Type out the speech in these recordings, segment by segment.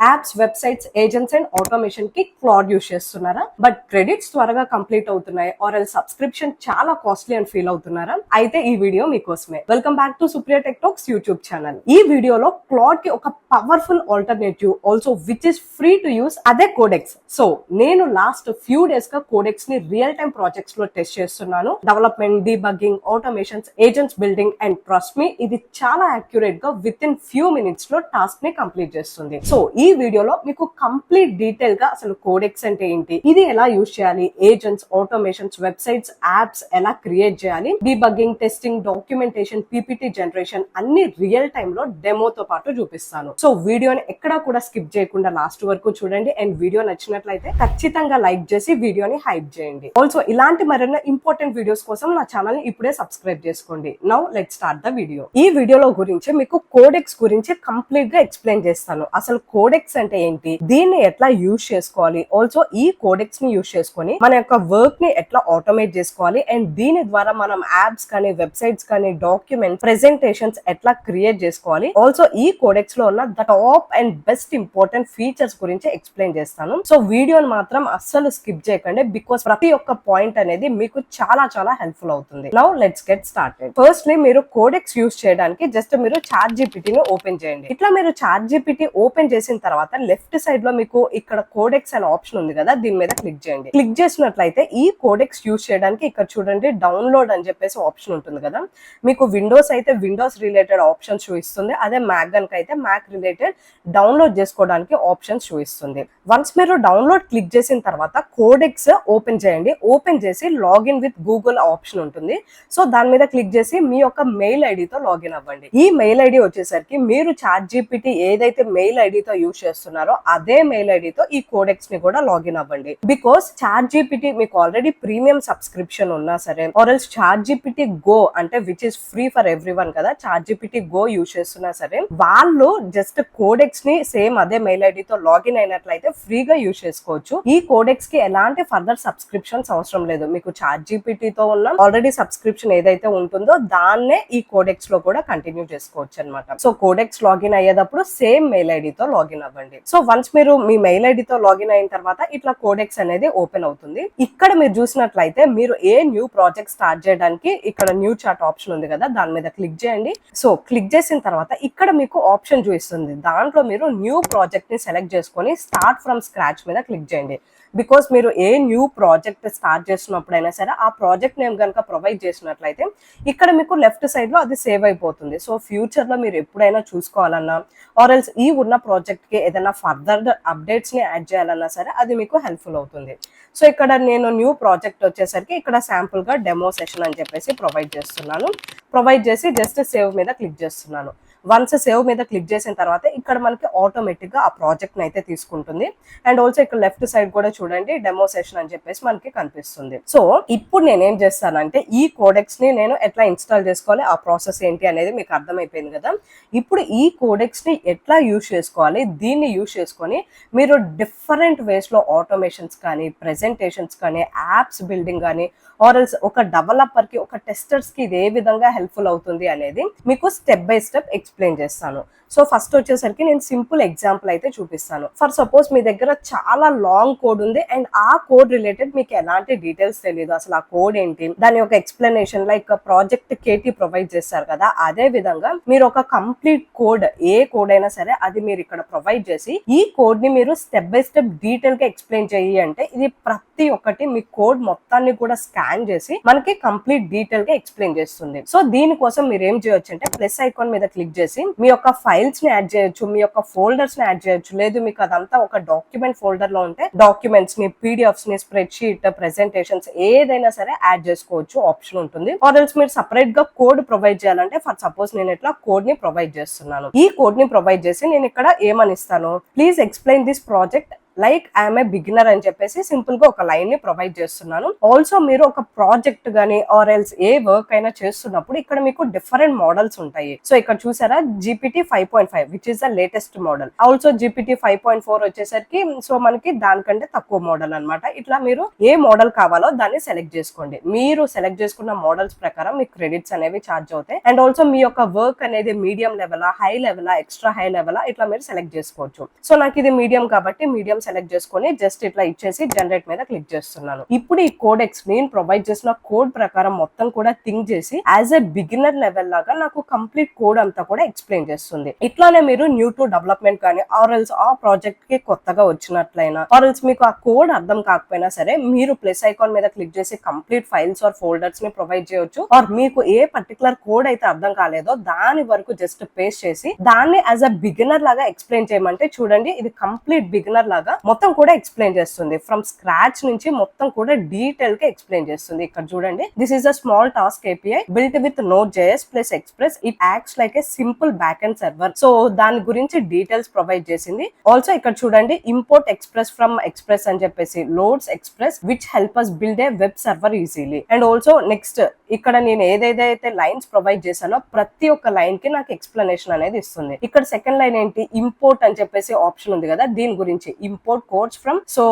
Apps, websites, agents and automation కి Claude use చేస్తున్నారా? But credits త్వరగా కంప్లీట్ అవుతున్నాయి ఆర్ ఎల్ సబ్స్క్రిప్షన్ చాలా కాస్ట్లీ అని ఫీల్ అవుతున్నారా? అయితే ఈ వీడియో మీకోసమే. Welcome back to Supriya tech talks YouTube channel. ఈ వీడియోలో క్లాడ్ కి ఒక powerful alternative also which is free to use, అదే కోడెక్స్. సో నేను లాస్ట్ ఫ్యూ డేస్ గా కోడెక్స్ ని రియల్ టైమ్ ప్రాజెక్ట్స్ లో టెస్ట్ చేస్తున్నాను. Development, debugging, automations, agents building and trust me, ఇది చాలా అక్యురేట్ గా విత్ ఇన్ ఫ్యూ మినిట్స్ లో టాస్క్ ని కంప్లీట్ చేస్తుంది. సో ఈ వీడియోలో మీకు కంప్లీట్ డీటెయిల్ గా అసలు కోడెక్స్ అంటే ఏంటి, ఇది ఎలా యూజ్ చేయాలి, ఏజెంట్స్, ఆటోమేషన్స్, వెబ్సైట్స్, యాప్స్ ఎలా క్రియేట్ చేయాలి, debugging, testing, documentation, PPT generation అన్ని రియల్ టైమ్ లో డెమోతో పాటు చూపిస్తాను. సో వీడియోని ఎక్కడా కూడా స్కిప్ చేయకుండా లాస్ట్ వరకు చూడండి. అండ్ వీడియో నచ్చినట్లయితే ఖచ్చితంగా లైక్ చేసి వీడియోని హైప్ చేయండి. ఆల్సో ఇలాంటి మరెన్నో ఇంపార్టెంట్ వీడియోస్ కోసం నా ఛానల్ ని ఇప్పుడే సబ్స్క్రైబ్ చేసుకోండి. Now let's start the video. ఈ వీడియోలో గురించి మీకు కోడెక్స్ గురించి కంప్లీట్ గా ఎక్స్ప్లెయిన్ చేస్తాను. అసలు కోడెక్స్ అంటే ఏంటి, దీన్ని ఎట్లా యూజ్ చేసుకోవాలి, ఆల్సో ఈ కోడెక్స్ ని యూజ్ చేసుకొని మన యొక్క వర్క్ ని ఎట్లా ఆటోమేట్ చేసుకోవాలి, అండ్ దీని ద్వారా మనం యాప్స్ కానీ, వెబ్సైట్స్ కానీ, డాక్యుమెంట్, ప్రెజెంటేషన్స్ ఎట్లా క్రియేట్ చేసుకోవాలి, ఆల్సో ఈ కోడెక్స్ లో ఉన్న the top and best important features గురించి ఎక్స్ప్లెయిన్ చేస్తాను. సో వీడియోని మాత్రం అస్సలు స్కిప్ చేయకండి, బికాస్ ప్రతి ఒక్క పాయింట్ అనేది మీకు చాలా చాలా హెల్ప్ఫుల్ అవుతుంది. Now let's get started. Firstly మీరు కోడెక్స్ యూజ్ చేయడానికి జస్ట్ మీరు చాట్ జీపీటీ ని ఓపెన్ చేయండి. ఇట్లా మీరు చాట్ జీపీటీ ఓపెన్ చేసిన తర్వాత లెఫ్ట్ సైడ్ లో మీకు ఇక్కడ కోడెక్స్ అనే ఆప్షన్ ఉంది కదా, దీని మీద క్లిక్ చేయండి. క్లిక్ చేసినట్లయితే ఈ కోడెక్స్ యూజ్ చేయడానికి ఇక్కడ చూడండి డౌన్లోడ్ అని చెప్పేసి ఆప్షన్ ఉంటుంది కదా. మీకు విండోస్ అయితే విండోస్ రిలేటెడ్ ఆప్షన్స్ చూపిస్తుంది, అదే మ్యాక్ గనుక అయితే మ్యాక్ రిలేటెడ్ డౌన్లోడ్ చేసుకోవడానికి ఆప్షన్స్ చూపిస్తుంది. వన్స్ మీరు డౌన్లోడ్ క్లిక్ చేసిన తర్వాత కోడెక్స్ ఓపెన్ చేయండి. ఓపెన్ చేసి లాగిన్ విత్ గూగుల్ ఆప్షన్ ఉంటుంది. సో దాని మీద క్లిక్ చేసి మీ యొక్క మెయిల్ ఐడితో లాగిన్ అవ్వండి. ఈ మెయిల్ ఐడి వచ్చేసరికి మీరు చాట్ జీపీటీ ఏదైతే మెయిల్ ఐడితో యూజ్ చేస్తున్నారో అదే మెయిల్ ఐడితో ఈ కోడెక్స్ ని కూడా లాగిన్ అవ్వండి. బికాస్ చాట్ జీపీటీ మీకు ఆల్రెడీ ప్రీమియం సబ్స్క్రిప్షన్ ఉన్నా సరే, or else ChatGPT go అంటే which is free for everyone కదా, చాట్ జీపీటీ గో యూజ్ చేస్తున్నా సరే వాళ్ళు జస్ట్ కోడెక్స్ ని సేమ్ అదే మెయిల్ ఐడితో లాగిన్ అయినట్లయితే ఫ్రీగా యూజ్ చేసుకోవచ్చు. ఈ కోడెక్స్ కి ఎలాంటి ఫర్దర్ సబ్స్క్రిప్షన్స్ అవసరం లేదు. మీకు చాట్ జీపీటీతో ఉన్న ఆల్రెడీ సబ్స్క్రిప్షన్ ఏదైతే ఉంటుందో దాన్నే ఈ కోడెక్స్ లో కూడా కంటిన్యూ చేసుకోవచ్చు అనమాట. సో కోడెక్స్ లాగిన్ అయ్యేటప్పుడు సేమ్ మెయిల్ ఐడితో లాగిన్ అవ్వండి. సో వన్స్ మీరు మీ మెయిల్ ఐడితో లాగిన్ అయిన తర్వాత ఇట్లా కోడెక్స్ అనేది ఓపెన్ అవుతుంది. ఇక్కడ మీరు చూసినట్లయితే మీరు ఏ న్యూ ప్రాజెక్ట్ స్టార్ట్ చేయడానికి ఇక్కడ న్యూ చాట్ ఆప్షన్ ఉంది కదా, దాని మీద క్లిక్ చేయండి. సో క్లిక్ చేసిన తర్వాత ఇక్కడ మీకు ఆప్షన్ చూపిస్తుంది. దాంట్లో మీరు న్యూ ప్రాజెక్ట్ ని సెలెక్ట్ చేసుకొని స్టార్ట్ ఫ్రమ్ స్క్రాచ్ మీద క్లిక్ చేయండి. బికాస్ మీరు ఏ న్యూ ప్రాజెక్ట్ స్టార్ట్ చేస్తున్నప్పుడైనా సరే ఆ ప్రాజెక్ట్ నేమ్ కనుక ప్రొవైడ్ చేసినట్లయితే ఇక్కడ మీకు లెఫ్ట్ సైడ్ లో అది సేవ్ అయిపోతుంది. సో ఫ్యూచర్ లో మీరు ఎప్పుడైనా చూసుకోవాలన్నా ఆర్ ఎల్స్ ఈ ఉన్న ప్రాజెక్ట్ కి ఏదైనా ఫర్దర్ అప్డేట్స్ ని యాడ్ చేయాలన్నా సరే అది మీకు హెల్ప్ఫుల్ అవుతుంది. సో ఇక్కడ నేను న్యూ ప్రాజెక్ట్ వచ్చేసరికి ఇక్కడ శాంపుల్ గా డెమో సెషన్ అని చెప్పేసి ప్రొవైడ్ చేస్తున్నాను. ప్రొవైడ్ చేసి జస్ట్ సేవ్ మీద క్లిక్ చేస్తున్నాను. వన్స్ సేవ్ మీద క్లిక్ చేసిన తర్వాత ఇక్కడ మనకి ఆటోమేటిక్ గా ఆ ప్రాజెక్ట్ ని అయితే తీసుకుంటుంది. అండ్ ఆల్సో ఇక్కడ లెఫ్ట్ సైడ్ కూడా చూడండి డెమో సెషన్ అని చెప్పేసి మనకి కనిపిస్తుంది. సో ఇప్పుడు నేనేం చేస్తానంటే ఈ కోడెక్స్ ని నేను ఎట్లా ఇన్స్టాల్ చేసుకోవాలి, ఆ ప్రాసెస్ ఏంటి అనేది మీకు అర్థమైపోయింది కదా. ఇప్పుడు ఈ కోడెక్స్ ని ఎట్లా యూజ్ చేసుకోవాలి, దీన్ని యూజ్ చేసుకొని మీరు డిఫరెంట్ వేస్ లో ఆటోమేషన్స్ కానీ, ప్రెజెంటేషన్స్ కానీ, యాప్స్ బిల్డింగ్ కానీ, ఆర్ ఎల్స్ ఒక డెవలపర్ కి, ఒక టెస్టర్స్ కి ఇది ఏ విధంగా హెల్ప్ఫుల్ అవుతుంది అనేది మీకు స్టెప్ బై స్టెప్ ఎక్స్ప్లెయిన్ చేస్తాను. సో ఫస్ట్ వచ్చేసరికి నేను సింపుల్ ఎగ్జాంపుల్ అయితే చూపిస్తాను. ఫర్ సపోజ్ మీ దగ్గర చాలా లాంగ్ కోడ్ ఉంది అండ్ ఆ కోడ్ రిలేటెడ్ మీకు ఎలాంటి డీటెయిల్స్ తెలియదు, అసలు ఆ కోడ్ ఏంటి, దాని యొక్క explanation like project KT provide చేస్తారు కదా, అదే విధంగా మీరు ఒక కంప్లీట్ కోడ్, ఏ కోడ్ అయినా సరే అది మీరు ఇక్కడ ప్రొవైడ్ చేసి ఈ కోడ్ ని మీరు స్టెప్ బై స్టెప్ డీటెయిల్ గా ఎక్స్ప్లెయిన్ చేయి అంటే ఇది ప్రతి ఒక్కటి మీ కోడ్ మొత్తాన్ని కూడా స్కాన్ చేసి మనకి కంప్లీట్ డీటెయిల్ గా ఎక్స్ప్లెయిన్ చేస్తుంది. సో దీనికోసం మీరు ఏం చేయొచ్చు అంటే ప్లస్ ఐకాన్ మీద క్లిక్ చేసి మీ యొక్క ఫైల్స్ ని యాడ్ చేయొచ్చు, మీ యొక్క ఫోల్డర్స్ ని యాడ్ చేయొచ్చు. లేదు మీకు అదంతా ఒక డాక్యుమెంట్ ఫోల్డర్ లో ఉంటే డాక్యుమెంట్స్ ని, పీడిఎఫ్స్ ని, స్ప్రెడ్ షీట్, ప్రెజెంటేషన్స్ ఏదైనా సరే యాడ్ చేసుకోవచ్చు ఆప్షన్ ఉంటుంది. ఆర్ ఎల్స్ మీరు సపరేట్ గా కోడ్ ప్రొవైడ్ చేయాలంటే ఫర్ సపోజ్ నేను ఇట్లా కోడ్ ని ప్రొవైడ్ చేస్తున్నాను. ఈ కోడ్ ని ప్రొవైడ్ చేసి నేను ఇక్కడ ఏమని ఇస్తాను, please explain this project like I'm a beginner అని చెప్పేసి సింపుల్ గా ఒక లైన్ ని ప్రొవైడ్ చేస్తున్నాను. ఆల్సో మీరు ఒక ప్రాజెక్ట్ గానీ ఆర్ ఎల్స్ ఏ వర్క్ అయినా చేస్తున్నప్పుడు ఇక్కడ మీకు డిఫరెంట్ మోడల్స్ ఉంటాయి. సో ఇక్కడ చూసారా GPT 5.5 which is the latest model. Also GPT 5.4 వచ్చేసరికి సో మనకి దానికంటే తక్కువ మోడల్ అన్నమాట. ఇట్లా మీరు ఏ మోడల్ కావాలో దాన్ని సెలెక్ట్ చేసుకోండి. మీరు సెలెక్ట్ చేసుకున్న మోడల్స్ ప్రకారం మీకు క్రెడిట్స్ అనేవి ఛార్జ్ అవుతాయి. అండ్ ఆల్సో మీ యొక్క వర్క్ అనేది medium level, high level, extra high level ఇట్లా మీరు సెలెక్ట్ చేసుకోవచ్చు. సో నాకు ఇది మీడియం కాబట్టి మీడియం సెలెక్ట్ చేసుకొని జస్ట్ ఇట్లా ఇచ్చేసి జనరేట్ మీద క్లిక్ చేస్తున్నాను. ఇప్పుడు ఈ కోడెక్స్ నేను ప్రొవైడ్ చేసిన కోడ్ ప్రకారం మొత్తం కూడా థింక్ చేసి యాజ్ ఎ బిగినర్ లెవెల్ లాగా నాకు కంప్లీట్ కోడ్ అంతా కూడా ఎక్స్ప్లెయిన్ చేస్తుంది. ఇట్లానే మీరు న్యూ టు డెవలప్మెంట్ కానీ ఆర్ఎల్స్ ఆ ప్రాజెక్ట్ కి కొత్తగా వచ్చినట్లయినా ఆర్ఎల్స్ మీకు ఆ కోడ్ అర్థం కాకపోయినా సరే మీరు ప్లస్ ఐకాన్ మీద క్లిక్ చేసి కంప్లీట్ ఫైల్స్ ఆర్ ఫోల్డర్స్ ని ప్రొవైడ్ చేయొచ్చు. ఆర్ మీకు ఏ పర్టికులర్ కోడ్ అయితే అర్థం కాలేదో దాని వరకు జస్ట్ పేస్ట్ చేసి దాన్ని యాజ్ అ బిగినర్ లాగా ఎక్స్ప్లెయిన్ చేయమంటే చూడండి ఇది కంప్లీట్ బిగినర్ లాగా మొత్తం కూడా ఎక్స్ప్లెయిన్ చేస్తుంది. ఫ్రమ్ స్క్రాచ్ నుంచి మొత్తం కూడా డీటెయిల్ గా ఎక్స్ప్లెయిన్ చేస్తుంది. ఇక్కడ చూడండి this is a small task API built with Node.js plus Express. It acts like a simple backend server. So దాని గురించి డీటెయిల్స్ ప్రొవైడ్ చేసింది. ఆల్సో ఇక్కడ చూడండి ఇంపోర్ట్ ఎక్స్ప్రెస్ ఫ్రమ్ ఎక్స్ప్రెస్ అని చెప్పేసి loads express which help us build a web server easily. And also next ఇక్కడ నేను ఏదైతే లైన్స్ ప్రొవైడ్ చేశానో ప్రతి ఒక్క లైన్ కి నాకు ఎక్స్ప్లెనేషన్ అనేది ఇస్తుంది. ఇక్కడ సెకండ్ లైన్ ఏంటి ఇంపోర్ట్ అని చెప్పేసి ఆప్షన్ ఉంది కదా దీని గురించి import codes from so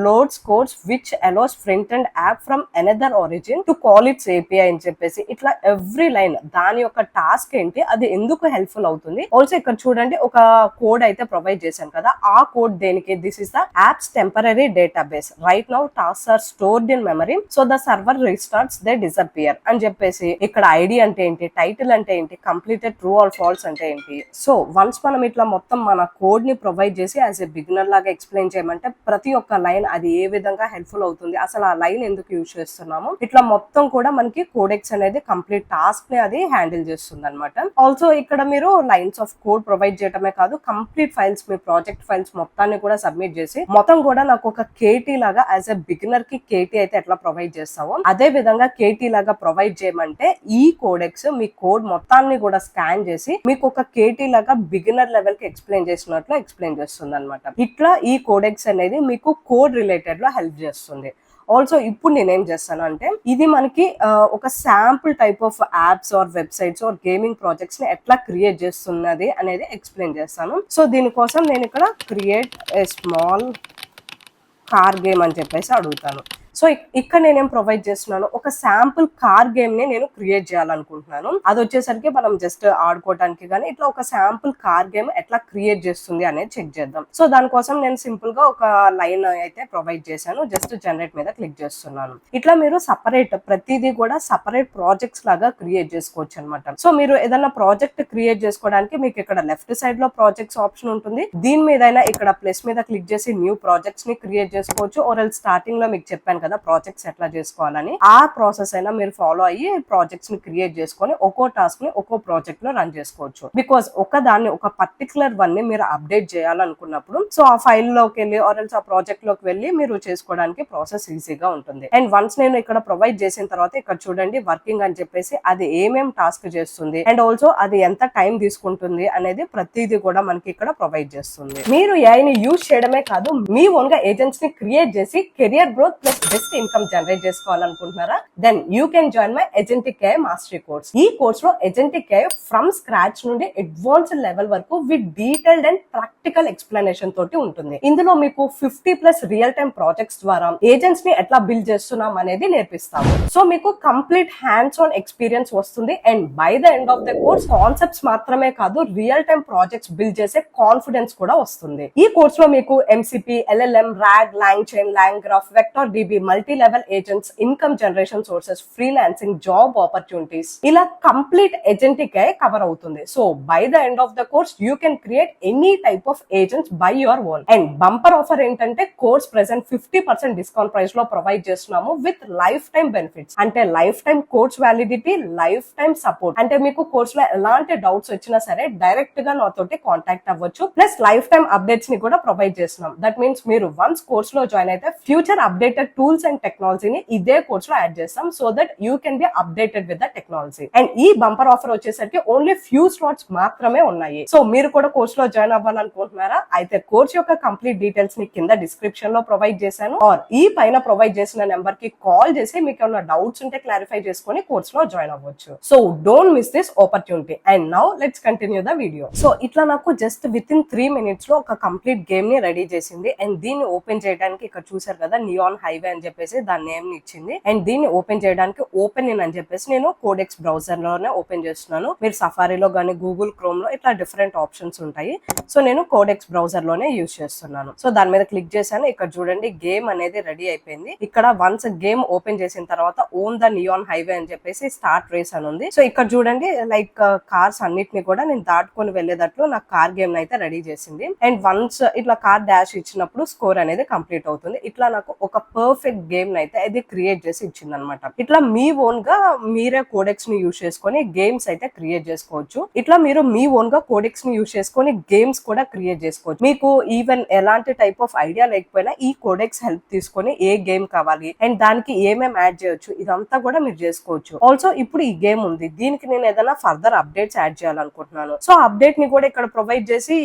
loads codes which allows front and app from another origin to call it's API అని చెప్పేసి ఇట్లా ఎవ్రీ లైన్ దాని యొక్క టాస్క్ ఏంటి అది ఎందుకు హెల్ప్ఫుల్ అవుతుంది. ఆల్సో ఇక్కడ చూడండి ఒక కోడ్ అయితే ప్రొవైడ్ చేశాను కదా ఆ కోడ్ దేనికి this is the app's temporary database right now tasks are stored in memory so the server restarts they disappear అని చెప్పేసి ఇక్కడ ఐడి అంటే ఏంటి టైటిల్ అంటే ఏంటి కంప్లీటెడ్ ట్రూ ఆర్ ఫాల్స్ అంటే ఏంటి. సో వన్స్ మనం ఇట్లా మొత్తం మన కోడ్ ని ప్రొవైడ్ చేసి యాజ్ ఎ బిగినర్ లాగా ఎక్స్ప్లెయిన్ చేయమంటే ప్రతి ఒక్క లైన్ అది ఏ విధంగా హెల్ప్ఫుల్ అవుతుంది అసలు ఆ లైన్ ఎందుకు యూజ్ చేస్తున్నాము ఇట్లా మొత్తం కూడా మనకి కోడెక్స్ అనేది కంప్లీట్ టాస్క్ ని అది హ్యాండిల్ చేస్తుంది అనమాట. ఆల్సో ఇక్కడ మీరు లైన్స్ ఆఫ్ కోడ్ ప్రొవైడ్ చేయడమే కాదు కంప్లీట్ ఫైల్స్ మీ ప్రాజెక్ట్ ఫైల్స్ మొత్తాన్ని కూడా సబ్మిట్ చేసి మొత్తం కూడా నాకు ఒక KT లాగా యాజ్ ఎ బిగినర్ కి KT అయితే ఎట్లా ప్రొవైడ్ చేస్తావో అదే విధంగా KT లాగా ప్రొవైడ్ చేయమంటే ఈ కోడెక్స్ మీ కోడ్ మొత్తాన్ని కూడా స్కాన్ చేసి మీకు ఒక KT లాగా బిగినర్ లెవెల్ కి ఎక్స్ప్లెయిన్ చేసినట్లు ఎక్స్ప్లెయిన్ చేస్తుంది అనమాట. ఇట్లా ఈ కోడెక్స్ అనేది మీకు కోడ్ రిలేటెడ్ లో హెల్ప్ చేస్తుంది. ఆల్సో ఇప్పుడు నేనేం చేస్తాను అంటే ఇది మనకి ఒక sample type of apps or websites or gaming projects ని ఎట్లా క్రియేట్ చేస్తున్నది అనేది ఎక్స్ప్లెయిన్ చేస్తాను. సో దీనికోసం నేను ఇక్కడ create a small car game అని చెప్పేసి అడుగుతాను. సో ఇక్కడ నేనేం ప్రొవైడ్ చేస్తున్నాను ఒక శాంపుల్ కార్ గేమ్ ని నేను క్రియేట్ చేయాలనుకుంటున్నాను. అది వచ్చేసరికి మనం జస్ట్ ఆడుకోవడానికి కానీ ఇట్లా ఒక శాంపుల్ కార్ గేమ్ ఎట్లా క్రియేట్ చేస్తుంది అనేది చెక్ చేద్దాం. సో దానికోసం నేను సింపుల్ గా ఒక లైన్ అయితే ప్రొవైడ్ చేశాను జస్ట్ జనరేట్ మీద క్లిక్ చేస్తున్నాను. ఇట్లా మీరు సపరేట్ ప్రతిదీ కూడా సపరేట్ ప్రాజెక్ట్స్ లాగా క్రియేట్ చేసుకోవచ్చు అనమాట. సో మీరు ఏదైనా ప్రాజెక్ట్ క్రియేట్ చేసుకోవడానికి మీకు ఇక్కడ లెఫ్ట్ సైడ్ లో ప్రాజెక్ట్స్ ఆప్షన్ ఉంటుంది. దీని మీద ఇక్కడ ప్లస్ మీద క్లిక్ చేసి న్యూ ప్రాజెక్ట్స్ ని క్రియేట్ చేసుకోవచ్చు. ఆర్ ఎల్స్ స్టార్టింగ్ లో మీకు చెప్పాను కదా ప్రాజెక్ట్స్ ఎట్లా చేసుకోవాలని ఆ ప్రాసెస్ అయినా మీరు ఫాలో అయ్యి ప్రాజెక్ట్స్ ని క్రియేట్ చేసుకొని ఒక్కో టాస్క్ ని ఒక్కో ప్రాజెక్ట్ లో రన్ చేసుకోవచ్చు. బికాస్ దాన్ని ఒక పర్టికులర్ వన్ ని మీరు అప్డేట్ చేయాలనుకున్నప్పుడు సో ఆ ఫైల్ లోకి వెళ్ళి ఆర్ ఎల్స్ ఆ ప్రాజెక్ట్ లోకి వెళ్ళి మీరు చేసుకోవడానికి ప్రాసెస్ ఈజీగా ఉంటుంది. అండ్ వన్స్ నేను ఇక్కడ ప్రొవైడ్ చేసిన తర్వాత ఇక్కడ చూడండి వర్కింగ్ అని చెప్పేసి అది ఏమేం టాస్క్ చేస్తుంది అండ్ ఆల్సో అది ఎంత టైం తీసుకుంటుంది అనేది ప్రతిదీ కూడా మనకి ఇక్కడ ప్రొవైడ్ చేస్తుంది. మీరు ఏఐని యూజ్ చేయడమే కాదు మీ ఓన్ గా ఏజెంట్స్ ని క్రియేట్ చేసి career growth plus best income generate చేసుకోవాలనుకుంటున్నారా then you can join my agentic AI mastery course. ఈ కోర్స్ లో ఏజెంటిక్ AI ఫ్రమ్ స్క్రాచ్ నుండి అడ్వాన్స్డ్ లెవెల్ వరకు with detailed and practical explanation తోటి ఉంటుంది. ఇందులో మీకు 50+ రియల్ టైమ్ ప్రాజెక్ట్స్ ద్వారా ఏజెంట్స్ ని ఎట్లా బిల్డ్ చేస్తున్నాం అనేది నేర్పిస్తాము. సో మీకు కంప్లీట్ హ్యాండ్స్ ఆన్ ఎక్స్పీరియన్స్ వస్తుంది. And by the end of the course concepts మాత్రమే కాదు రియల్ టైమ్ ప్రాజెక్ట్స్ బిల్డ్ చేసే కాన్ఫిడెన్స్ కూడా వస్తుంది. ఈ కోర్స్ లో మీకు MCP, LLM, RAG, LangChain, LangGraph, Vector DB, multi level agents, income generation sources, freelancing, job opportunities ఇలా కంప్లీట్ ఏజెంటిక్ AI కవర్ అవుతుంది. So by the end of the course you can create any type of agents by your own. And bumper offer ఏంటంటే course present 50% discount price లో provide చేస్తున్నాము with life time benefits. అంటే life time course validity, life time support. అంటే మీకు course లో ఎలాంటి doubts వచ్చినా సరే డైరెక్ట్ గా నాతోటి కాంటాక్ట్ అవ్వచ్చు. ప్లస్ లైఫ్ టైమ్ అప్డేట్స్ ని కూడా ప్రొవైడ్ చేస్తున్నాం. దట్ మీన్స్ మీరు వన్స్ కోర్స్ లో జాయిన్ అయితే ఫ్యూచర్ అప్డేటెడ్ 2 టూల్స్ అండ్ టెక్నాలజీని ఇదే కోర్స్ లో యాడ్ చేస్తాం so that you can be updated with the technology. And ఈ బంపర్ ఆఫర్ వచ్చేసరికి ఓన్లీ ఫ్యూ స్లాట్స్ మాత్రమే ఉన్నాయి. సో మీరు కూడా కోర్స్ లో జాయిన్ అవ్వాలనుకుంటున్నారా? అయితే కోర్స్ యొక్క కంప్లీట్ డీటెయిల్స్ ని కింద డిస్క్రిప్షన్ లో ప్రొవైడ్ చేశాను, ఆర్ ఈ పైన ప్రొవైడ్ చేసిన నెంబర్ కి కాల్ చేసి మీకు ఏమైనా డౌట్స్ ఉంటే క్లారిఫై చేసుకొని కోర్స్ లో జాయిన్ అవ్వచ్చు. So don't miss this opportunity. And now let's continue the video. So ఇట్లా నాకు జస్ట్ విత్ ఇన్ 3 minutes లో ఒక కంప్లీట్ గేమ్ ని రెడీ చేసింది. అండ్ దీన్ని ఓపెన్ చేయడానికి ఇక్కడ చూసారు కదా నియాన్ హైవే అని చెప్పేసి దాని నేమ్ ని ఇచ్చింది. అండ్ దీన్ని ఓపెన్ చేయడానికి ఓపెన్ ఇన్ అని చెప్పేసి నేను కోడెక్స్ బ్రౌజర్ లోనే ఓపెన్ చేస్తున్నాను. మీరు సఫారీలో కానీ గూగుల్ క్రోమ్ లో ఇట్లా డిఫరెంట్ ఆప్షన్స్ ఉంటాయి. సో నేను కోడెక్స్ బ్రౌజర్ లోనే యూజ్ చేస్తున్నాను. సో దాని మీద క్లిక్ చేశాను. ఇక్కడ చూడండి గేమ్ అనేది రెడీ అయిపోయింది. ఇక్కడ వన్స్ గేమ్ ఓపెన్ చేసిన తర్వాత ఓన్ ద నియాన్ హైవే అని చెప్పేసి స్టార్ట్ రేస్ అని ఉంది. సో ఇక్కడ చూడండి లైక్ కార్స్ అన్నిటిని కూడా నేను దాటుకొని వెళ్లేటట్లు నాకు కార్ గేమ్ అయితే రెడీ చేసింది. అండ్ వన్స్ ఇట్లా కార్ డాష్ ఇచ్చినప్పుడు స్కోర్ అనేది కంప్లీట్ అవుతుంది. ఇట్లా నాకు ఒక పర్ఫెక్ట్ గేమ్ అయితే అది క్రియేట్ చేసి ఇచ్చింది అనమాట. ఇట్లా మీ ఓన్ గా మీరే కోడెక్స్ ని యూజ్ చేసుకొని గేమ్స్ అయితే క్రియేట్ చేసుకోవచ్చు. ఇట్లా మీరు మీ ఓన్ గా కోడెక్స్ ని యూజ్ చేసుకొని గేమ్స్ కూడా క్రియేట్ చేసుకోవచ్చు. మీకు ఈవెన్ ఎలాంటి టైప్ ఆఫ్ ఐడియా లేకపోయినా ఈ కోడెక్స్ హెల్ప్ తీసుకొని ఏ గేమ్ కావాలి అండ్ దానికి ఏమేమి యాడ్ చేయొచ్చు ఇదంతా కూడా మీరు చేసుకోవచ్చు. ఆల్సో ఇప్పుడు ఈ గేమ్ ఉంది, దీనికి నేను ఏదైనా ఫర్దర్ అప్డేట్స్ యాడ్ చేయాలనుకుంటున్నాను. సో అప్డేట్ ని కూడా ఇక్కడ ప్రొవైడ్ చేసి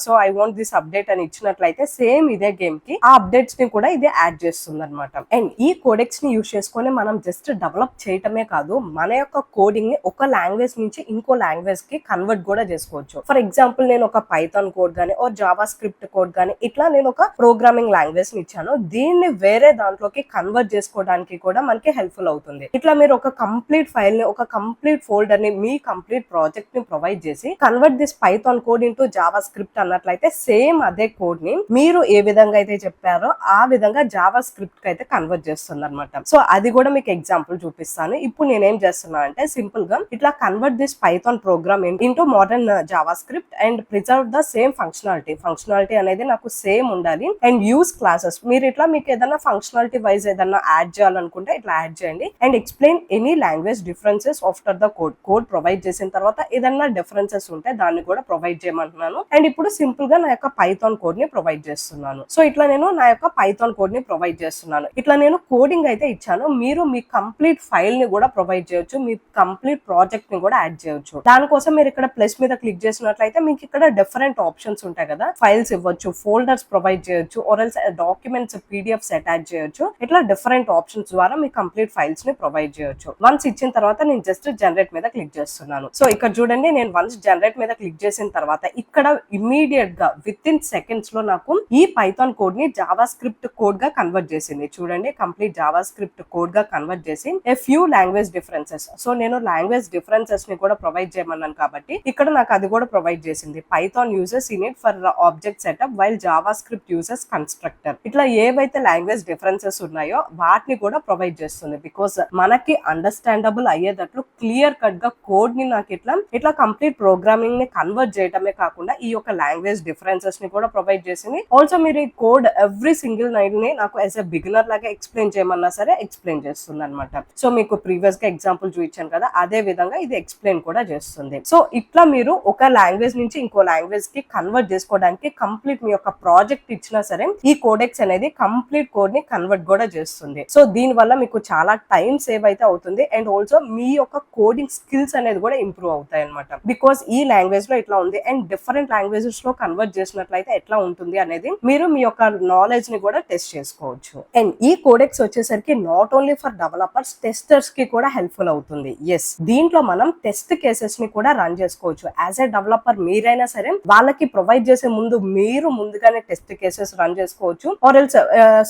so I want this update అని ఇచ్చినట్లయితే సేమ్ ఇదే గేమ్ కి ఆ అప్డేట్స్ ని కూడా ఇదే యాడ్ చేస్తుంది అనమాట. అండ్ ఈ కోడెక్స్ ని యూజ్ చేసుకొని మనం జస్ట్ డెవలప్ చేయటమే కాదు, మన యొక్క కోడింగ్ ని ఒక లాంగ్వేజ్ నుంచి ఇంకో లాంగ్వేజ్ కి కన్వర్ట్ కూడా చేసుకోవచ్చు. ఫర్ ఎగ్జాంపుల్ నేను ఒక పైథాన్ కోడ్ గానీ ఓ జావా స్క్రిప్ట్ కోడ్ గానీ ఇట్లా నేను ఒక ప్రోగ్రామింగ్ లాంగ్వేజ్ ని ఇచ్చాను, దీన్ని వేరే దాంట్లోకి కన్వర్ట్ చేసుకోవడానికి కూడా మనకి హెల్ప్ఫుల్ అవుతుంది. ఇట్లా మీరు ఒక కంప్లీట్ ఫైల్ ని ఒక కంప్లీట్ ఫోల్డర్ ని మీ కంప్లీట్ ప్రాజెక్ట్ ని ప్రొవైడ్ చేసి convert this Python code into Java script అన్నట్లయితే సేమ్ అదే కోడ్ ని మీరు ఏ విధంగా అయితే చెప్పారో ఆ విధంగా జావా స్క్రిప్ట్ కి అయితే కన్వర్ట్ చేస్తుంది అనమాట. సో అది కూడా మీకు ఎగ్జాంపుల్ చూపిస్తాను. ఇప్పుడు నేనేం చేస్తున్నా అంటే సింపుల్ గా ఇట్లా convert this Python program into modern Java script and preserve the same functionality అనేది నాకు సేమ్ ఉండాలి. అండ్ యూజ్ క్లాసెస్ మీరు ఇట్లా మీకు ఏదైనా ఫంక్షనాలిటీ వైజ్ ఏదైనా యాడ్ చేయాలనుకుంటే ఇట్లా యాడ్ చేయండి. And explain any language differences after the code provide చేసిన తర్వాత ఏదైనా డిఫరెన్సెస్ ఉంటే దాన్ని కూడా ప్రొవైడ్ చేయమంటున్నాను. అండ్ ఇప్పుడు సింపుల్ గా నా యొక్క పైథాన్ కోడ్ ని ప్రొవైడ్ చేస్తున్నాను. సో ఇట్లా నేను నా యొక్క పైథాన్ కోడ్ ని ప్రొవైడ్ చేస్తున్నాను. ఇట్లా నేను కోడింగ్ అయితే ఇచ్చాను, మీరు మీ కంప్లీట్ ఫైల్ ని కూడా ప్రొవైడ్ చేయొచ్చు, మీ కంప్లీట్ ప్రాజెక్ట్ ని కూడా యాడ్ చేయొచ్చు. దానికోసం మీరు ఇక్కడ ప్లస్ మీద క్లిక్ చేసినట్లయితే మీకు ఇక్కడ డిఫరెంట్ ఆప్షన్స్ ఉంటాయి కదా, ఫైల్స్ ఇవ్వచ్చు, ఫోల్డర్స్ ప్రొవైడ్ చేయొచ్చు, ఆర్ఎల్స్ డాక్యుమెంట్స్ పీడిఎఫ్స్ అటాచ్ చేయొచ్చు. ఇట్లా డిఫరెంట్ ఆప్షన్స్ ద్వారా మీ కంప్లీట్ ఫైల్స్ ని ప్రొవైడ్ చేయొచ్చు. వన్స్ ఇచ్చిన తర్వాత నేను జస్ట్ జనరేట్ మీద క్లిక్ చేస్తున్నాను. సో ఇక్కడ చూడండి నేను వన్స్ జనరేట్ మీద క్లిక్ చేసిన తర్వాత ఇక్కడ ఇమ్మీడియట్ గా విత్ ఇన్ సెకండ్స్ లో నాకు ఈ పైథాన్ కోడ్ ని జావా స్క్రిప్ట్ కోడ్ గా కన్వర్ట్ చేసింది. చూడండి కంప్లీట్ జావా స్క్రిప్ట్ కోడ్ గా కన్వర్ట్ చేసి a few language differences. So నేను లాంగ్వేజ్ డిఫరెన్సెస్ ని కూడా ప్రొవైడ్ చేయమన్నాను కాబట్టి ఇక్కడ నాకు అది కూడా ప్రొవైడ్ చేసింది. Python uses in it for object setup while Java script uses constructor. ఇట్లా ఏవైతే లాంగ్వేజ్ డిఫరెన్సెస్ ఉన్నాయో వాటిని కూడా ప్రొవైడ్ చేస్తుంది. బికాస్ మనకి అండర్స్టాండబుల్ అయ్యేటట్లు క్లియర్ కట్ గా కోడ్ ని నాకు ఇట్లా కంప్లీట్ ప్రోగ్రామింగ్ ని కన్వర్ట్ చేయటమే కాకుండా ఈ యొక్క లాంగ్వేజ్ డిఫరెన్సెస్ ని కూడా ప్రొవైడ్ చేసింది. ఆల్సో మీరు ఈ కోడ్ ఎవ్రీ సింగిల్ నైట్ ని నాకు యాజ్ ఎ బిగినర్ లాగా ఎక్స్ప్లెయిన్ చేయమన్నా సరే ఎక్స్ప్లెయిన్ చేస్తుంది అనమాట. సో మీకు ప్రీవియస్ గా ఎగ్జాంపుల్ చూపించాను కదా, అదే విధంగా ఇది ఎక్స్ప్లెయిన్ కూడా చేస్తుంది. సో ఇట్లా మీరు ఒక లాంగ్వేజ్ నుంచి ఇంకో లాంగ్వేజ్ కి కన్వర్ట్ చేసుకోవడానికి కంప్లీట్ మీ యొక్క ప్రాజెక్ట్ ఇచ్చినా సరే ఈ కోడెక్స్ అనేది కంప్లీట్ కోడ్ ని కన్వర్ట్ కూడా చేస్తుంది. సో దీని వల్ల మీకు చాలా టైం సేవ్ అయితే అవుతుంది. అండ్ ఆల్సో మీ యొక్క కోడింగ్ స్కిల్స్ అనేది కూడా ఇంప్రూవ్ అవుతాయి అనమాట. బికాస్ ఈ లాంగ్వేజ్ లో ఇట్లా ఉంది అండ్ డిఫరెంట్ లాంగ్వేజెస్ లో కన్వర్ట్ చేసినట్లయితే ఎట్లా ఉంటుంది అనేది మీరు మీ యొక్క నాలెడ్జ్ ని కూడా టెస్ట్ చేసుకోవచ్చు. అండ్ ఈ కోడెక్స్ వచ్చేసరికి not only for developers, testers కి కూడా హెల్ప్ఫుల్ అవుతుంది. ఎస్, దీంట్లో మనం టెస్ట్ కేసెస్ ని కూడా రన్ చేసుకోవచ్చు. యాజ్ ఎ డెవలపర్ మీరైనా సరే వాళ్ళకి ప్రొవైడ్ చేసే ముందు మీరు ముందుగానే టెస్ట్ కేసెస్ రన్ చేసుకోవచ్చు. ఆర్ ఎల్స్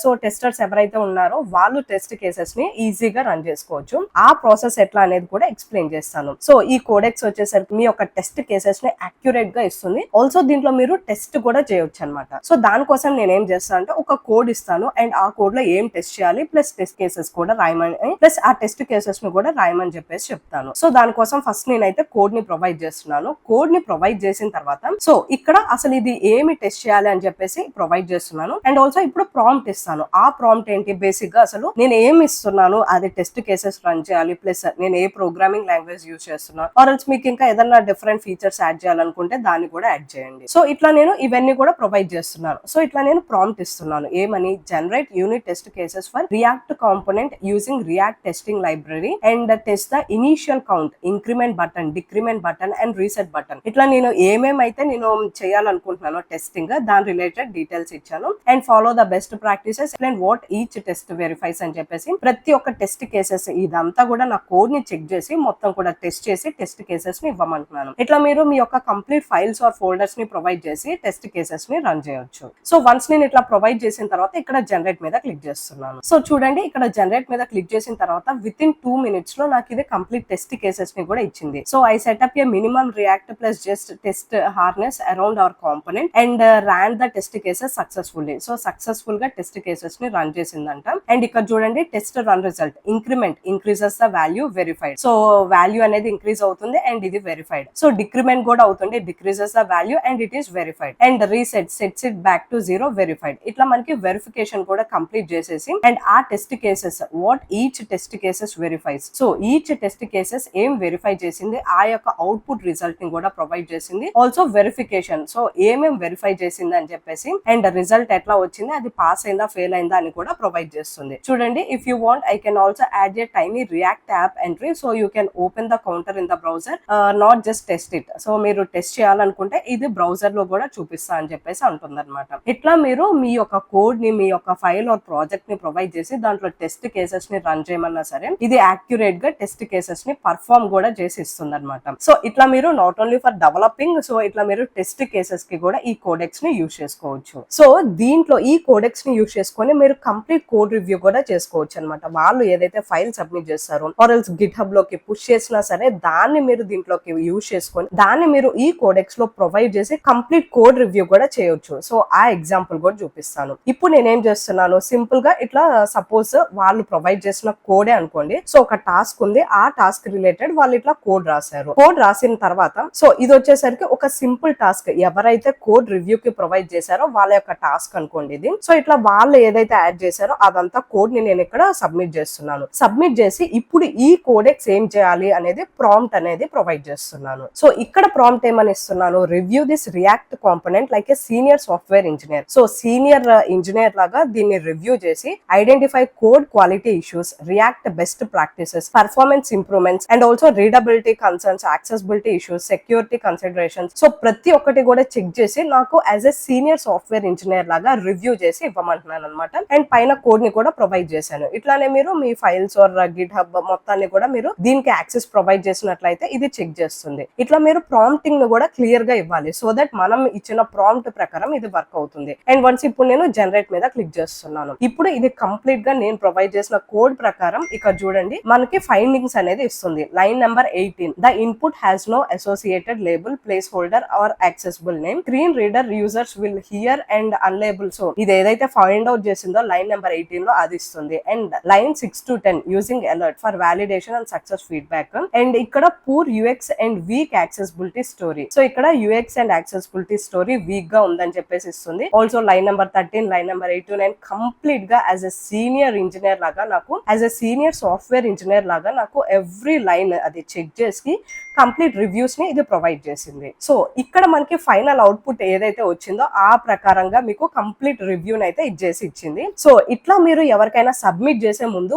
సో టెస్టర్స్ ఎవరైతే ఉన్నారో వాళ్ళు టెస్ట్ కేసెస్ ని ఈజీగా రన్ చేసుకోవచ్చు. ఆ ప్రాసెస్ ఎట్లా అనేది కూడా ఎక్స్ప్లెయిన్ చేస్తాను. సో ఈ కోడెక్స్ వచ్చేసరికి మీ యొక్క టెస్ట్ కేసెస్ ని అక్యురేట్ గా ఇస్తుంది. ఆల్సో దీంట్లో మీరు టెస్ట్ కూడా చేయొచ్చు అనమాట. సో దానికోసం నేను ఏం చేస్తాను అంటే ఒక కోడ్ ఇస్తాను అండ్ ఆ కోడ్ లో ఏం టెస్ట్ చేయాలి ప్లస్ టెస్ట్ కేసెస్ కూడా రాయమని ప్లస్ ఆ టెస్ట్ కేసెస్ ను కూడా రాయమని చెప్పేసి చెప్తాను. సో దానికోసం ఫస్ట్ నేనైతే కోడ్ ని ప్రొవైడ్ చేస్తున్నాను. కోడ్ ని ప్రొవైడ్ చేసిన తర్వాత సో ఇక్కడ అసలు ఇది ఏమి టెస్ట్ చేయాలి అని చెప్పేసి ప్రొవైడ్ చేస్తున్నాను. అండ్ ఆల్సో ఇప్పుడు ప్రాంప్ట్ ఇస్తాను. ఆ ప్రాంప్ట్ ఏంటి, బేసిక్ గా అసలు నేను ఏమి ఇస్తున్నాను అది టెస్ట్ కేసెస్ రన్ చేయాలి ప్లస్ నేను ఏ ప్రోగ్రామింగ్ లాంగ్వేజ్ యూజ్ చేస్తున్నాను ఆర్ ఎల్స్ మీకు ఇంకా ఏదైనా డిఫరెంట్ ఫీచర్స్ యాడ్ చేయాలనుకుంటే దాన్ని కూడా యాడ్ చేయండి. సో ఇట్లా నేను ఇవన్నీ కూడా ప్రొవైడ్ చేస్తున్నాను. సో ఇట్లా నేను ప్రాంప్ట్ ఇస్తున్నాను ఏమని, generate unit test cases for React component using React testing library and test the initial count, increment button, decrement button and reset button. ఇట్లా నేను ఏమేమైతే నేను చేయాలనుకుంటున్నానో టెస్టింగ్ దాని రిలేటెడ్ డీటెయిల్స్ ఇచ్చాను. And follow the best practices and what each test verifies అని చెప్పేసి ప్రతి ఒక్క test cases ఇదంతా కూడా నా కోడ్ ని చెక్ చేసి మొత్తం కూడా టెస్ట్ చేసి టెస్ట్ కేసెస్ ని ఇవ్వమంటున్నాను. ఇట్లా మీరు మీ యొక్క కంప్లీట్ ఫైల్స్ ఆర్ ఫోల్డర్స్ ని ప్రొవైడ్ చేసి టెస్ట్ కేసెస్ ని రన్ చేయొచ్చు. సో వన్స్ నేను ఇట్లా ప్రొవైడ్ చేసిన తర్వాత ఇక్కడ జనరేట్ మీద క్లిక్ చేస్తున్నాను. సో చూడండి ఇక్కడ జనరేట్ మీద క్లిక్ చేసిన తర్వాత విత్ ఇన్ 2 minutes లో నాకు ఇది కంప్లీట్ టెస్ట్ కేసెస్ ని కూడా ఇచ్చింది. So I set up a minimum react plus just test harness around our component and ran the test cases successfully. So successful గా టెస్ట్ కేసెస్ ని రన్ చేసిందంట. అండ్ ఇక్కడ చూడండి test run result increment increases the value verified. So value అనేది increase అవుతుంది and ఇది verified. So decrement కూడా అవుతుంది, decreases the value and it is verified. And reset sets it back to 0 verified. ఇట్లా మనకి వెరిఫికేషన్ కూడా కంప్లీట్ చేసేసి and ఆ test cases what each test cases verifies. So each test cases ఏం verify చేసింది, ఆ యొక్క అవుట్పుట్ రిజల్ట్ ని కూడా ప్రొవైడ్ చేసింది. ఆల్సో వెరిఫికేషన్, సో ఏమేం వెరిఫై చేసింది అని చెప్పేసి అండ్ రిజల్ట్ ఎట్లా వచ్చింది, అది పాస్ అయిందా ఫెయిల్ అయిందా అని కూడా ప్రొవైడ్ చేస్తుంది. చూడండి if you want I can also add A tiny react app entry. So you can open the counter in the browser, not just test it. So మీరు టెస్ట్ చేయాలనుకుంటే ఇది బ్రౌజర్ లో కూడా చూపిస్తా అని చెప్పేసి అంటుంది అనమాట. ఇట్లా మీరు మీ యొక్క కోడ్ ని మీ యొక్క ఫైల్ ఆర్ ప్రాజెక్ట్ ని ప్రొవైడ్ చేసి దాంట్లో టెస్ట్ కేసెస్ ని రన్ చేయమన్నా సరే ఇది యాక్యురేట్ గా టెస్ట్ కేసెస్ ని పర్ఫార్మ్ కూడా చేసి ఇస్తుంది అనమాట. సో ఇట్లా మీరు not only for developing, so ఇట్లా మీరు టెస్ట్ కేసెస్ కి కూడా ఈ కోడెక్స్ ని యూజ్ చేసుకోవచ్చు. సో దీంట్లో ఈ కోడెక్స్ ని యూజ్ చేసుకొని మీరు కంప్లీట్ కోడ్ రివ్యూ కూడా చేసుకోవచ్చు అనమాట. వాళ్ళు ఏదైతే ఫైల్ సబ్మిట్ చేస్తారో ఆర్ ఎల్స్ గిట్ హబ్ లోకి పుష్ చేసినా సరే దాన్ని మీరు దీంట్లోకి యూజ్ చేసుకొని దాన్ని మీరు ఈ కోడెక్స్ లో ప్రొవైడ్ చేసి కంప్లీట్ కోడ్ రివ్యూ కూడా చేయొచ్చు. సో ఆ ఎగ్జాంపుల్ కూడా చూపిస్తాను. ఇప్పుడు నేనేం చేస్తున్నాను, సింపుల్ గా ఇట్లా సపోజ్ వాళ్ళు ప్రొవైడ్ చేసిన కోడే అనుకోండి. సో ఒక టాస్క్ ఉంది, ఆ టాస్క్ రిలేటెడ్ వాళ్ళు ఇట్లా కోడ్ రాశారు. కోడ్ రాసిన తర్వాత సో ఇది వచ్చేసరికి ఒక సింపుల్ టాస్క్, ఎవరైతే కోడ్ రివ్యూ కి ప్రొవైడ్ చేశారో వాళ్ళ యొక్క టాస్క్ అనుకోండి ఇది. సో ఇట్లా వాళ్ళు ఏదైతే యాడ్ చేశారో అదంతా కోడ్ ని నేను ఇక్కడ సబ్మిట్ చేస్తున్నాను. సబ్మిట్ చేసి ఇప్పుడు ఈ కోడెక్స్ ఏం చేయాలి అనేది ప్రాంప్ట్ అనేది ప్రొవైడ్ చేస్తున్నాను. సో ఇక్కడ ప్రాంప్ట్ ఏమని ఇస్తున్నాను, review this react component like a senior software engineer. So senior engineer లాగా దీన్ని రివ్యూ చేసి identify code quality issues, react best practices, performance improvements and also readability concerns, accessibility issues, security considerations. So ప్రతి ఒక్కటి కూడా check చేసి నాకు as a senior software engineer లాగా review చేసి ఇవ్వమంటున్నాను అనమాట. అండ్ పైన కోడ్ ని కూడా ప్రొవైడ్ చేశాను. ఇట్లానే మీరు మీ ఫైల్స్ ఆర్ గిట్ హబ్ మొత్తాన్ని కూడా మీరు దీనికి యాక్సెస్ ప్రొవైడ్ చేసినట్లయితే ఇది చెక్ చేస్తుంది. ఇట్లా మీరు ప్రాంప్టింగ్ ను కూడా క్లియర్ గా ఇవ్వాలి. సో దట్ మనం ఇచ్చిన ప్రాంప్ట్ ప్రకారం ఇది వర్క్ అవుతుంది. అండ్ వన్స్ ఇప్పుడు నేను జనరేట్ మీద క్లిక్ చేస్తున్నాను. ఇప్పుడు ఇది కంప్లీట్ గా నేను ప్రొవైడ్ చేసిన కోడ్ ప్రకారం ఇక్కడ చూడండి మనకి ఫైండింగ్స్ అనేది ఇస్తుంది. Line number 18, the input has no associated label, placeholder or accessible name, screen reader users will hear and unlabel. So ఇది ఏదైతే ఫైండ్ అవుట్ చేసిందో లైన్ నెంబర్ 18 లో అది ఇస్తుంది. And line 6 to 10 using alert for validation and success feedback. And ఇక్కడ poor UX and weak accessibility story. So ఇక్కడ UX and accessibility story weak గా ఉందని చెప్పేసి ఇస్తుంది. Also line number 13, line number 18 and complete గా యాజ్ ఎ సీనియర్ ఇంజనీర్ లాగా నాకు as a senior software engineer లాగా నాకు ఎవ్రీ లైన్ అది చెక్ చేసి కంప్లీట్ రివ్యూస్ ని ఇది ప్రొవైడ్ చేసింది. సో ఇక్కడ మనకి ఫైనల్ అవుట్పుట్ ఏదైతే వచ్చిందో ఆ ప్రకారంగా మీకు కంప్లీట్ రివ్యూ అయితే ఇచ్చేసి ఇచ్చింది. సో ఇట్లా మీరు ఎవరికైనా సబ్మిట్ చేసే ముందు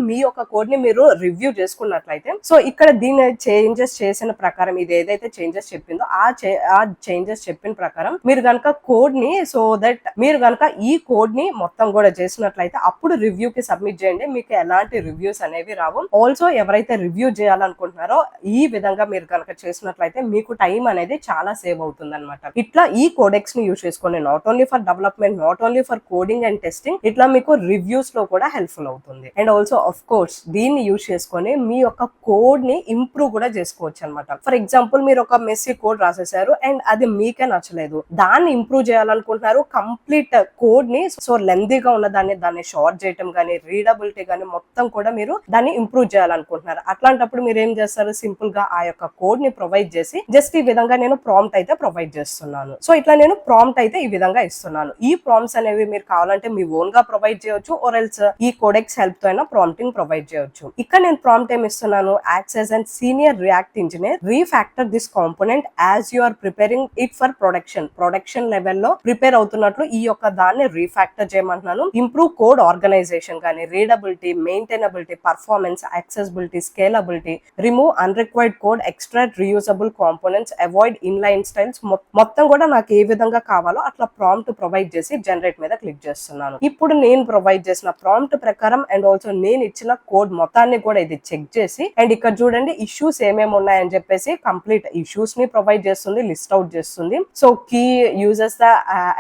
మీ యొక్క కోడ్ ని మీరు రివ్యూ చేసుకున్నట్లయితే సో ఇక్కడ దీని చేంజెస్ చేసిన ప్రకారం ఇది ఏదైతే చేంజెస్ చెప్పిందో ఆ చేంజెస్ చెప్పిన ప్రకారం మీరు కనుక కోడ్ ని సో దట్ మీరు కనుక ఈ కోడ్ ని మొత్తం కూడా చేసినట్లయితే అప్పుడు రివ్యూ కి సబ్మిట్ చేయండి. మీకు ఎలాంటి రివ్యూస్ అనేవి రావు. ఆల్సో ఎవరైతే రివ్యూ చేయాలనుకుంటున్నారో ఈ విధంగా మీరు కనుక చేసినట్లయితే మీకు టైం అనేది చాలా సేవ్ అవుతుంది అనమాట. ఇట్లా ఈ కోడెక్స్ ని యూజ్ చేసుకోండి. Not only for development, not only for coding and testing, ఇట్లా మీకు రివ్యూస్ లో కూడా హెల్ప్ఫుల్ అవుతుంది. అండ్ ఆల్సో ఆఫ్ కోర్స్ దీన్ని యూజ్ చేసుకొని మీ యొక్క కోడ్ ని ఇంప్రూవ్ కూడా చేసుకోవచ్చు అనమాట. ఫర్ ఎగ్జాంపుల్ మీరు ఒక మెస్సీ కోడ్ రాసేసారు అండ్ అది మీకే నచ్చలేదు, దాన్ని ఇంప్రూవ్ చేయాలనుకుంటున్నారు. కంప్లీట్ కోడ్ ని సో లెందీగా ఉన్న దాన్ని షార్ట్ చేయటం కానీ రీడబిలిటీ కానీ మొత్తం కూడా మీరు దాన్ని ఇంప్రూవ్ చేయాలనుకుంటున్నారు. అట్లాంటప్పుడు మీరు ఏం చేస్తారు, సింపుల్ గా ఆ యొక్క కోడ్ ని ప్రొవైడ్ చేసి జస్ట్ ఈ విధంగా నేను ప్రాంప్ట్ అయితే ప్రొవైడ్ చేస్తున్నాను. సో ఇట్లా నేను ప్రాంప్ట్ అయితే ఈ విధంగా ఇస్తున్నాను. ఈ ప్రాంప్ట్స్ అనేవి మీరు కావాలంటే మీ ఓన్ గా ప్రొవైడ్ చేయొచ్చు ఆర్ ఎల్స్ ఈ కోడెక్స్ హెల్ప్ తో అయినా ప్రాంప్టింగ్ ప్రొవైడ్ చేయొచ్చు. ఇక్కడ నేను ప్రాంప్ట్ ఏమి ఇస్తున్నాను, యాక్సెస్ అండ్ senior React engineer refactor this component as you are preparing it for production లెవెల్లో ప్రిపేర్ అవుతున్నట్లు ఈ యొక్క దాన్ని రీఫ్యాక్టర్ చేయమంటున్నాను. ఇంప్రూవ్ కోడ్ ఆర్గనైజేషన్ కానీ, readability, maintainability, performance, accessibility, scalability, remove unrequired code, extract reusable components, avoid inline styles, మొత్తం కూడా నాకు ఏ విధంగా కావాలో అట్లా ప్రాంప్ట్ ప్రొవైడ్ చేసి జనరేట్ మీద క్లిక్ చేస్తున్నాను. ఇప్పుడు నేను ప్రొవైడ్ చేసిన ప్రాంప్ట్ ప్రకారం అండ్ ఆల్సో నేను ఇచ్చిన కోడ్ మొత్తాన్ని కూడా ఇది చెక్ చేసి, అండ్ ఇక్కడ చూడండి ఇష్యూస్ ఏమేమి ఉన్నాయని చెప్పేసి కంప్లీట్ ఇష్యూస్ ని ప్రొవైడ్ చేస్తుంది, లిస్ట్ అవుట్ చేస్తుంది. So key uses the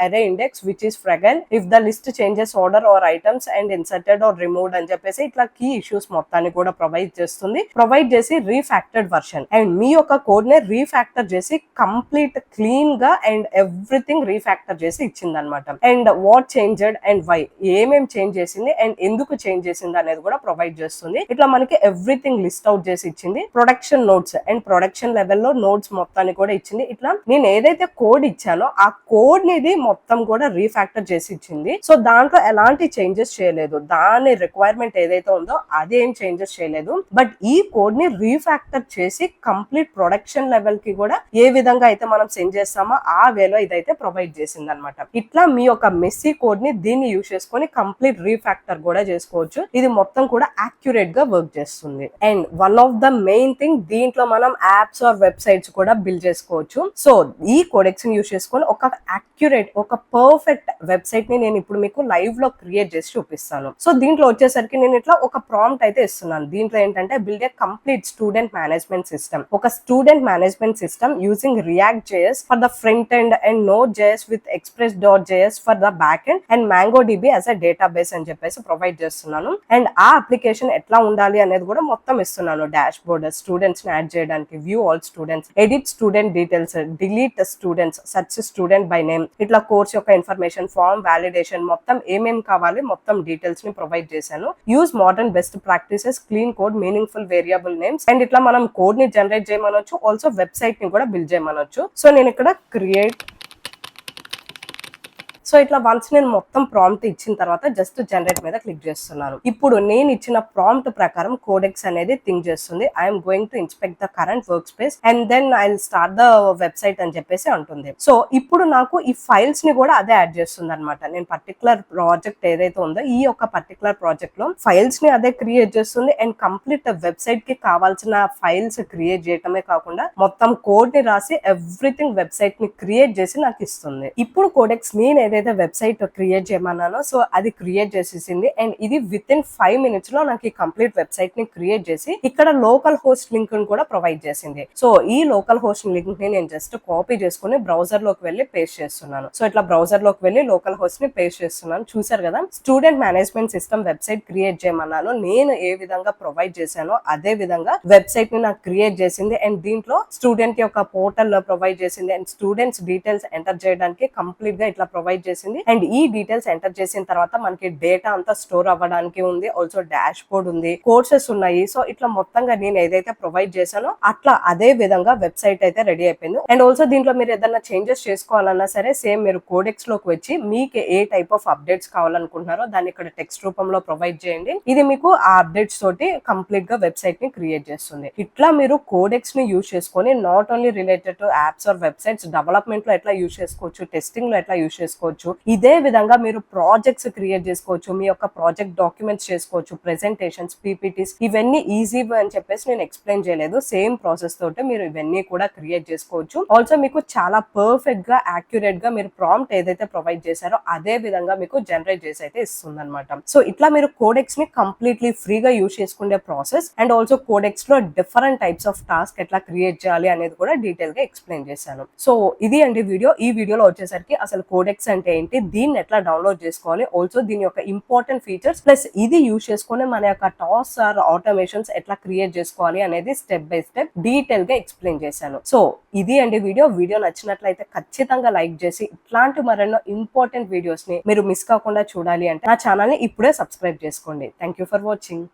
array index which is fragile if the list changes order or items and inserted or removed అని చెప్పేసి ఇట్లా కీ ఇష్యూస్ మొత్తాన్ని కూడా ప్రొవైడ్ చేస్తుంది. ప్రొవైడ్ చేసి రీఫాక్టర్డ్ వర్షన్ అండ్ మీ యొక్క కోడ్ ని రీఫాక్టర్ చేసి కంప్లీట్ క్లీన్ గా అండ్ ఎవ్రీథింగ్ రీఫాక్టర్ చేసి ఇచ్చింది అనమాట. And what changed and why, ఏమేం చేంజ్ చేసింది అండ్ ఎందుకు చేంజ్ చేసింది అనేది కూడా ప్రొవైడ్ చేస్తుంది. ఇట్లా మనకి ఎవ్రీథింగ్ లిస్ట్ అవుట్ చేసి ఇచ్చింది. ప్రొడక్షన్ నోట్స్ అండ్ ప్రొడక్షన్ లెవెల్లో నోట్స్ మొత్తాన్ని కూడా ఇచ్చింది. ఇట్లా నేను ఏదైతే కోడ్ ఇచ్చానో ఆ కోడ్ ని మొత్తం కూడా రీఫాక్టర్ చేసి ఇచ్చింది. సో దాంట్లో ఎలాంటి చేంజెస్ చేయలేదు, దాని రిక్వైర్మెంట్ ఏదైతే ఉందో అదేం చేంజెస్ చేయలేదు. బట్ ఈ కోడ్ ని రీఫాక్టర్ చేసి కంప్లీట్ ప్రొడక్షన్ లెవెల్ కి కూడా ఏ విధంగా అయితే మనం సెండ్ చేస్తామో ఆ వేలో ఇదైతే ప్రొవైడ్ చేసింది అనమాట. ఇట్లా మీ యొక్క మెస్సీ కోడ్ ని దీన్ని యూజ్ చేసుకొని కంప్లీట్ రీఫాక్టర్ కూడా చేసుకోవచ్చు. ఇది మొత్తం కూడా యాక్యురేట్ గా వర్క్ చేస్తుంది. And one of the main thing, దీంట్లో మనం యాప్స్ ఆర్ వెబ్సైట్స్ కూడా బిల్డ్ చేసుకోవచ్చు. సో ఈ కోడెక్స్ ని యూజ్ చేసుకొని ఒక యాక్యురేట్, ఒక పర్ఫెక్ట్ వెబ్సైట్ ని నేను ఇప్పుడు మీకు లైవ్ లో క్రియేట్ చేసి చూపిస్తాను. సో దీంట్లో వచ్చేసరికి నేను ఇట్లా ఒక ప్రాంప్ట్ అయితే ఇస్తున్నాను. దీంట్లో ఏంటంటే build a complete student management system, ఒక student management system using React JS for the front end and Node JS with Express dot JS for the back end and MongoDB as a database అని చెప్పేసి provide చేస్తున్నాను. And ఆ application ఎట్లా ఉండాలి అనేది కూడా మొత్తం ఇస్తున్నాను. డాష్ బోర్డ్, స్టూడెంట్స్ ని యాడ్ చేయడానికి, view all students, edit student details, delete students, search student by name, ఇట్లా కోర్స్ యొక్క ఇన్ఫర్మేషన్, ఫార్మ్, వాలిడేషన్ మొత్తం ఏమేమి కావాలి మొత్తం డీటెయిల్స్ ని ప్రొవైడ్ చేశాను. Use modern best practices, clean code, meaningful variable names and ఇట్లా మనం కోడ్ ని జనరేట్ చేయమనొచ్చు, ఆల్సో వెబ్సైట్ ని కూడా బిల్డ్ చేయమనొచ్చు. సో నేను ఇక్కడ క్రియేట్, సో ఇట్లా వన్స్ నేను మొత్తం ప్రాంప్ట్ ఇచ్చిన తర్వాత జస్ట్ జనరేట్ మీద క్లిక్ చేస్తున్నాను. ఇప్పుడు నేను ఇచ్చిన ప్రాంప్ట్ ప్రకారం కోడెక్స్ అనేది థింక్ చేస్తుంది. I'm going to inspect the current workspace and then I will start the website అని చెప్పేసి అంటుంది. సో ఇప్పుడు నాకు ఈ ఫైల్స్ ని కూడా అదే యాడ్ చేస్తుంది అనమాట. నేను పర్టికులర్ ప్రాజెక్ట్ ఏదైతే ఉందో ఈ యొక్క పర్టికులర్ ప్రాజెక్ట్ లో ఫైల్స్ ని అదే క్రియేట్ చేస్తుంది అండ్ కంప్లీట్ వెబ్సైట్ కి కావాల్సిన ఫైల్స్ క్రియేట్ చేయటమే కాకుండా మొత్తం కోడ్ ని రాసి ఎవ్రీథింగ్ వెబ్సైట్ ని క్రియేట్ చేసి నాకు ఇస్తుంది. ఇప్పుడు కోడెక్స్ నేను ఏదైతే వెబ్సైట్ క్రియేట్ చేయమన్నానో సో అది క్రియేట్ చేసేసింది అండ్ ఇది విత్ ఇన్ 5 minutes లో నాకు ఈ కంప్లీట్ వెబ్సైట్ ని క్రియేట్ చేసి ఇక్కడ లోకల్ హోస్ట్ లింక్ ని కూడా ప్రొవైడ్ చేసింది. సో ఈ లోకల్ హోస్ట్ లింక్ ని నేను జస్ట్ కాపీ చేసుకుని బ్రౌజర్ లోకి వెళ్ళి పేస్ట్ చేస్తున్నాను. సో ఇట్లా బ్రౌజర్ లోకి వెళ్ళి లోకల్ హోస్ట్ ని పేస్ట్ చేస్తున్నాను. చూసారు కదా, student management system website create చేయమన్నాను. నేను ఏ విధంగా ప్రొవైడ్ చేశానో అదే విధంగా వెబ్సైట్ ని నాకు క్రియేట్ చేసింది అండ్ దీంట్లో స్టూడెంట్ యొక్క పోర్టల్ లో ప్రొవైడ్ చేసింది అండ్ స్టూడెంట్స్ డీటెయిల్స్ ఎంటర్ చేయడానికి కంప్లీట్ గా ఇట్లా ప్రొవైడ్ చేసింది. అండ్ ఈ డీటెయిల్స్ ఎంటర్ చేసిన తర్వాత మనకి డేటా అంతా స్టోర్ అవ్వడానికి ఉంది, ఆల్సో డాష్ బోర్డ్ ఉంది, కోర్సెస్ ఉన్నాయి. సో ఇట్లా మొత్తంగా నేను ఏదైతే ప్రొవైడ్ చేశానో అట్లా అదే విధంగా వెబ్సైట్ అయితే రెడీ అయిపోయింది. అండ్ ఆల్సో దీంట్లో మీరు ఏదైనా చేంజెస్ చేసుకోవాలన్నా సరే సేమ్ మీరు కోడెక్స్ లోకి వచ్చి మీకు ఏ టైప్ ఆఫ్ అప్డేట్స్ కావాలనుకుంటున్నారో దాన్ని ఇక్కడ టెక్స్ట్ రూపంలో ప్రొవైడ్ చేయండి. ఇది మీకు ఆ అప్డేట్స్ తోటి కంప్లీట్ గా వెబ్సైట్ ని క్రియేట్ చేస్తుంది. ఇట్లా మీరు కోడెక్స్ ని యూజ్ చేసుకొని not only related to apps or websites, development లో ఎట్లా యూజ్ చేసుకోవచ్చు, టెస్టింగ్ లో ఎట్లా యూజ్ చేసుకోవచ్చు, ఇదే విధంగా మీరు ప్రాజెక్ట్స్ క్రియేట్ చేసుకోవచ్చు, మీ యొక్క ప్రాజెక్ట్ డాక్యుమెంట్స్ చేసుకోవచ్చు, ప్రెజెంటేషన్స్, పీపీటీస్, ఇవన్నీ ఈజీ అని చెప్పేసి నేను ఎక్స్ప్లెయిన్ చేయలేదు. సేమ్ ప్రాసెస్ తోటి మీరు ఇవన్నీ కూడా క్రియేట్ చేసుకోవచ్చు. ఆల్సో మీకు చాలా పర్ఫెక్ట్ గా యాక్యురేట్ గా మీరు ప్రాంప్ట్ ఏదైతే ప్రొవైడ్ చేశారో అదే విధంగా మీకు జనరేట్ చేసి అయితే ఇస్తుంది అనమాట. సో ఇట్లా మీరు కోడెక్స్ ని కంప్లీట్లీ ఫ్రీగా యూజ్ చేసుకునే ప్రాసెస్ అండ్ ఆల్సో కోడెక్స్ లో డిఫరెంట్ టైప్స్ ఆఫ్ టాస్క్ ఎట్లా క్రియేట్ చేయాలి అనేది కూడా డీటెయిల్ గా ఎక్స్ప్లెయిన్ చేశాను. సో ఇది అండి వీడియో. ఈ వీడియోలో వచ్చేసరికి అసలు కోడెక్స్ అంటే ఏంటి, దీన్ని ఎట్లా డౌన్లోడ్ చేసుకోవాలి, ఆల్సో దీని యొక్క ఇంపార్టెంట్ ఫీచర్స్ ప్లస్ ఇది యూజ్ చేసుకుని మన యొక్క టాస్క్ ఆర్ ఆటోమేషన్స్ ఎట్లా క్రియేట్ చేసుకోవాలి అనేది స్టెప్ బై స్టెప్ డీటెయిల్ గా ఎక్స్ప్లెయిన్ చేశాను. సో ఇది అండి వీడియో. వీడియో నచ్చినట్లయితే ఖచ్చితంగా లైక్ చేసి ఇట్లాంటి మరెన్నో ఇంపార్టెంట్ వీడియోస్ ని మీరు మిస్ కాకుండా చూడాలి అంటే నా ఛానల్ ని ఇప్పుడే సబ్స్క్రైబ్ చేసుకోండి. Thank you for watching.